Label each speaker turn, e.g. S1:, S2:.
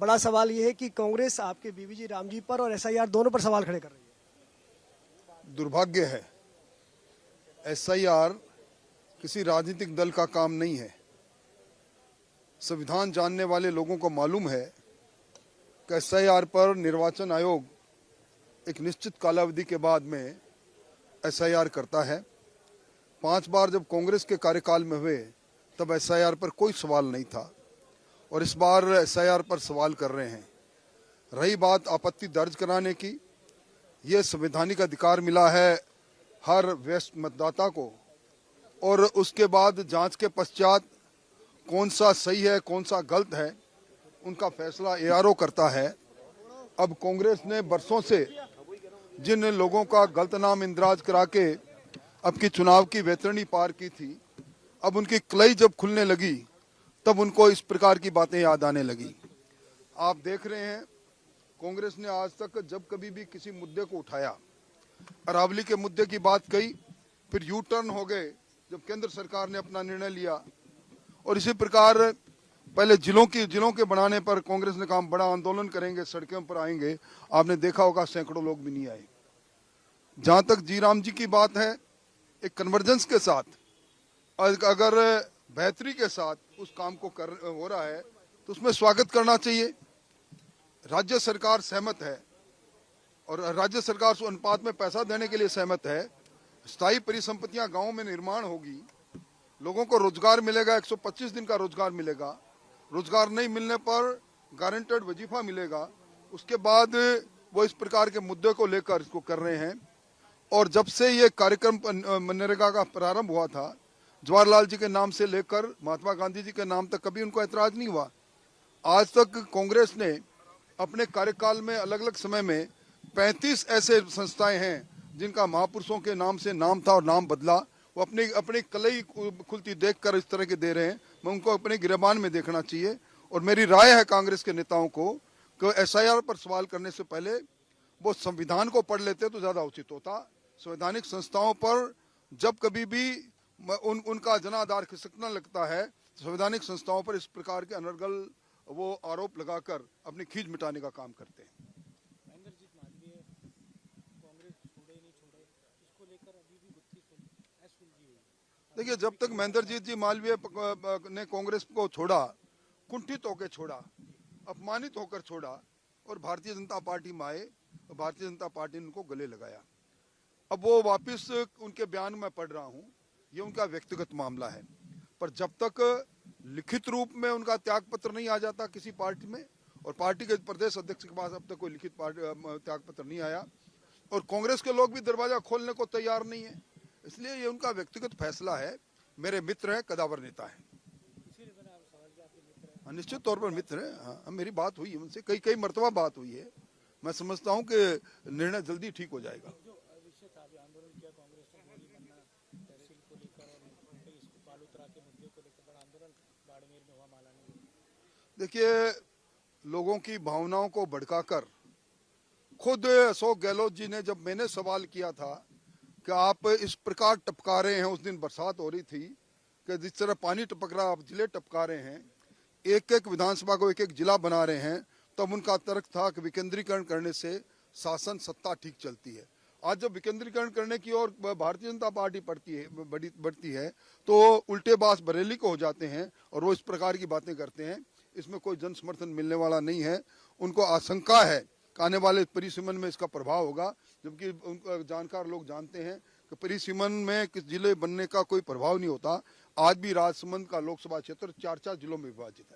S1: बड़ा सवाल ये है कि कांग्रेस आपके बीवीजी राम जी पर और एसआईआर दोनों पर सवाल खड़े कर रही है।
S2: दुर्भाग्य है, एसआईआर किसी राजनीतिक दल का काम नहीं है। संविधान जानने वाले लोगों को मालूम है कि एसआईआर पर निर्वाचन आयोग एक निश्चित कालावधि के बाद में एसआईआर करता है। 5 बार जब कांग्रेस के कार्यकाल में हुए तब एसआईआर पर कोई सवाल नहीं था और इस बार एसआईआर पर सवाल कर रहे हैं। रही बात आपत्ति दर्ज कराने की, ये संवैधानिक अधिकार मिला है हर वयस्क मतदाता को और उसके बाद जांच के पश्चात कौन सा सही है कौन सा गलत है उनका फैसला एआरओ करता है। अब कांग्रेस ने बरसों से जिन लोगों का गलत नाम इंदराज करा के अब की चुनाव की वैतरणी पार की थी, अब उनकी कलई जब खुलने लगी तब उनको इस प्रकार की बातें याद आने लगी। आप देख रहे हैं कांग्रेस ने आज तक जब कभी भी किसी मुद्दे को उठाया, अरावली के मुद्दे की बात कही, फिर यू टर्न हो गए जब केंद्र सरकार ने अपना निर्णय लिया और इसी प्रकार पहले जिलों के बनाने पर कांग्रेस ने कहा बड़ा आंदोलन करेंगे, सड़कों पर आएंगे। आपने देखा होगा सैकड़ों लोग भी नहीं आए। जहां तक जी राम जी की बात है, एक कन्वर्जेंस के साथ अगर बेहतरी के साथ उस काम को हो रहा है तो उसमें स्वागत करना चाहिए। राज्य सरकार सहमत है और राज्य सरकार उस अनुपात में पैसा देने के लिए सहमत है। स्थायी परिसंपत्तियां गांवों में निर्माण होगी, लोगों को रोजगार मिलेगा, 125 दिन का रोजगार मिलेगा। रोजगार नहीं मिलने पर गारंटेड वजीफा मिलेगा। उसके बाद वो इस प्रकार के मुद्दे को लेकर इसको कर रहे हैं। और जब से ये कार्यक्रम मनरेगा का प्रारंभ हुआ था, जवाहरलाल जी के नाम से लेकर महात्मा गांधी जी के नाम तक कभी उनको ऐतराज नहीं हुआ। आज तक कांग्रेस ने अपने कार्यकाल में अलग अलग समय में 35 ऐसे संस्थाएं हैं जिनका महापुरुषों के नाम से नाम था और नाम बदला। वो अपनी कलई खुलती देखकर इस तरह के दे रहे हैं। मैं उनको अपने गिरबान में देखना चाहिए। और मेरी राय है कांग्रेस के नेताओं को कि एसआईआर पर सवाल करने से पहले वो संविधान को पढ़ लेते तो ज्यादा उचित होता। संवैधानिक संस्थाओं पर जब कभी भी उनका जनाधार खिसकने लगता है, संवैधानिक संस्थाओं पर इस प्रकार के अनर्गल वो आरोप लगाकर अपनी खींच मिटाने का काम करते हैं। देखिए, जब तक महेंद्रजीत जी मालवीय ने कांग्रेस को छोड़ा, कुंठित होकर छोड़ा, अपमानित होकर छोड़ा और भारतीय जनता पार्टी में आए, तो भारतीय जनता पार्टी ने उनको गले लगाया। अब वो वापस उनके बयान में पढ़ रहा हूं, ये उनका व्यक्तिगत मामला है। पर जब तक लिखित रूप में उनका त्याग पत्र नहीं आ जाता किसी पार्टी में, और पार्टी के प्रदेश अध्यक्ष के पास अब तक कोई लिखित त्याग पत्र नहीं आया, और कांग्रेस के लोग भी दरवाजा खोलने को तैयार नहीं है, इसलिए ये उनका व्यक्तिगत फैसला है। मेरे मित्र हैं, कदावर नेता है। निश्चित तौर पर मित्र है। हाँ, मेरी बात हुई है उनसे, कई मर्तबा बात हुई है। मैं समझता हूँ कि निर्णय जल्दी ठीक हो जाएगा। देखिए, लोगों की भावनाओं को भड़काकर खुद अशोक गहलोत जी ने, जब मैंने सवाल किया था कि आप इस प्रकार टपका रहे हैं, उस दिन बरसात हो रही थी कि जिस तरह पानी टपक रहा आप जिले टपका रहे हैं, एक एक विधानसभा को एक एक जिला बना रहे हैं, तब उनका तर्क था कि विकेंद्रीकरण करने से शासन सत्ता ठीक चलती है। आज जब विकेंद्रीकरण करने की ओर भारतीय जनता पार्टी बढ़ती है तो उल्टे बास बरेली को हो जाते हैं और वो इस प्रकार की बातें करते हैं। इसमें कोई जन समर्थन मिलने वाला नहीं है। उनको आशंका है कि आने वाले परिसीमन में इसका प्रभाव होगा, जबकि जानकार लोग जानते हैं कि परिसीमन में किस जिले बनने का कोई प्रभाव नहीं होता। आज भी राजसमंद का लोकसभा क्षेत्र 4-4 जिलों में विभाजित है।